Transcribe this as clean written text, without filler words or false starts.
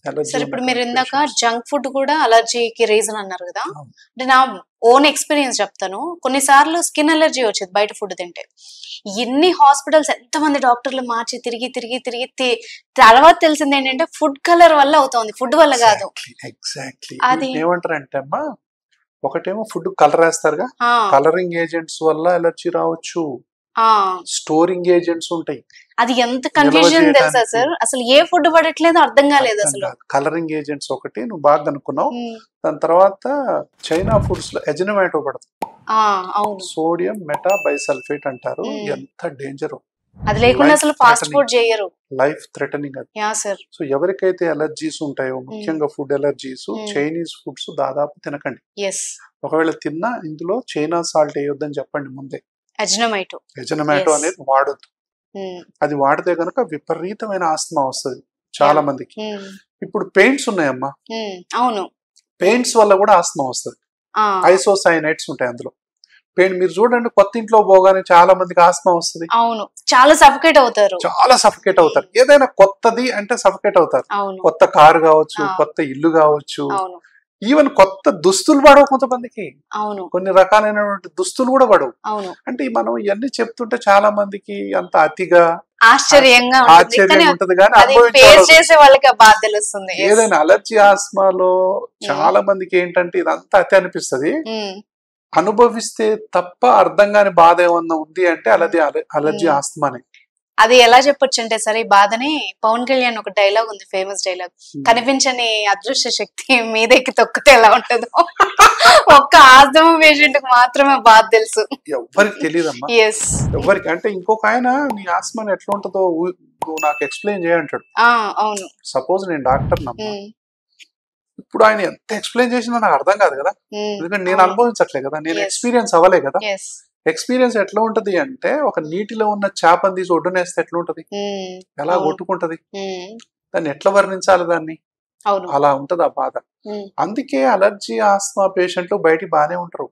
Allergy సరే ఇప్పుడు మీరు ఉన్నటువంటి ఇందాక పేషెంట్స్. జంక్ ఫుడ్ కూడా అలర్జీకి రీజన్ అన్నారు కదా. అంటే నా ఓన్ ఎక్స్పీరియన్స్ చెప్తాను. కొన్నిసార్లు స్కిన్ అలర్జీ వచ్చేది బయట ఫుడ్ తింటే. ఎన్ని హాస్పిటల్స్ ఎంతమంది డాక్టర్లు మార్చి తిరిగి తిరిగి తిరిగి తర్వాత తెలిసింది ఏంటంటే ఫుడ్ కలర్ వల్ల అవుతుంది, ఫుడ్ వల్ల కాదు. ఎగ్జాక్ట్లీ అది ఏమంటారంటే అమ్మా, ఒకటేమో ఫుడ్ కలర్ వేస్తారుగా, ఆ, కలరింగ్ ఏజెంట్స్ వల్ల అలర్జీ రావచ్చు, ఆ, స్టోరింగ్ ఏజెంట్స్ ఉంటాయి అది ఎంత నిల్వ కన్ఫ్యూజన్ తెలుసా చేయడానికి. సార్, అసలు ఏ ఫుడ్ పడట్లేదు అర్థం కాలేదు అసలు. కలరింగ్ ఏజెంట్స్ ఒకటి నువ్వు బాగా అనుకున్నావు. ఉమ్, దాని తర్వాత చైనా ఫుడ్స్ లో ఎజినోమోటో పడుతుంది, ఆ, అవును. సోడియం మెటా బైసల్ఫేట్ అంటారు. ఉమ్. ఎంత డేంజర్, అది లేకుండా లైఫ్ అసలు ఫాస్ట్ థ్రెటనింగ్, ఫుడ్ చేయరు. లైఫ్ థ్రెటనింగ్ అది. Yeah sir. సో ఎవరికైతే అలర్జీస్ ఉంటాయో, ముఖ్యంగా ఫుడ్ అలర్జీస్, చైనీస్ ఫుడ్స్ దాదాపు తినకండి. ఎస్, ఒకవేళ తిన్నా ఇందులో చైనా సాల్ట్ వేయొద్దని చెప్పండి ముందే. అజినోమోటో. ఎజినోమోటో Yes. అనేది వాడొద్దు. అది వాడితే గనక విపరీతమైన ఆస్తమా వస్తుంది చాలా మందికి. ఇప్పుడు పెయింట్స్ ఉన్నాయమ్మా, అవును. పెయింట్స్ వల్ల కూడా ఆస్తమా వస్తుంది. ఆ, ఐసోసైనైట్స్ ఉంటాయి అందులో. పెయింట్ మీరు చూడండి, కొత్త ఇంట్లో పోగానే చాలా మందికి ఆస్తమా వస్తుంది, అవును, చాలా సఫకేట్ అవుతారు. చాలా సఫకేట్ అవుతారు. ఏదైనా కొత్తది అంటే సఫకేట్ అవుతారు. అవును, కొత్త కారు కావచ్చు, ఆ. కొత్త ఇల్లు కావచ్చు, అవును, ఈవెన్ కొత్త దుస్తులు పడవు కొంతమందికి, అవును, కొన్ని రకాలైనటువంటి దుస్తులు కూడా పడవు. అవును. అంటే మనం ఇవన్నీ చెప్తుంటే చాలా మందికి అంత అతిగా ఆశ్చర్యంగా ఉంటుంది, కానీ ఆశ్చర్యంగా ఉంటది, కానీ అది ఫేస్ చేసే వాళ్ళకి ఆ బాధ తెలుస్తుంది. Yes. ఏదైనా అలర్జీ ఆస్మాలో చాలా మందికి ఏంటంటే ఇదంతా అతి అనిపిస్తుంది. అనుభవిస్తే తప్ప అర్థం కాని బాధ ఏమన్నా ఉంది అంటే అలర్జీ ఆస్మానే. అది ఎలా చెప్పొచ్చు అంటే సరే, ఈ బాధని పవన్ కళ్యాణ్ ఒక డైలాగ్ ఉంది, ఫేమస్ డైలాగ్, కనిపించని అదృశ్య శక్తి మీదకి తొక్కితే ఎలా ఉంటుందో ఒక్క ఆస్తమా పేషెంట్ కి మాత్రమే బాధ తెలుసు, ఎవరికి తెలియదమ్మా. ఎస్, ఎవరికి అంటే ఇంకొక ఆయన నీ ఆస్మాని ఎట్లా ఉంటుందో నువ్వు నాకు ఎక్స్ప్లెయిన్ చేయంటాడు. అవును. సపోజ్ నేను డాక్టర్ నమ్మా, ఇప్పుడు ఆయన ఎంత ఎక్స్ప్లెయిన్ చేసినా నాకు అర్థం కాదు కదా, ఎందుకంటే నేను అనుభవించట్లే కదా, నేను ఎక్స్పీరియన్స్ అవ్వలే కదా. ఎక్స్పీరియన్స్ ఎట్లా ఉంటది అంటే, ఒక నీటిలో ఉన్న చేపని తీసి ఒడ్డునేస్తే ఎట్లా ఉంటది, ఎలా కొట్టుకుంటది, దాన్ని ఎట్లా వర్ణించాలి దాన్ని, అలా ఉంటది ఆ బాధ. అందుకే అలర్జీ ఆస్మా పేషెంట్లు బయట బానే ఉంటారు,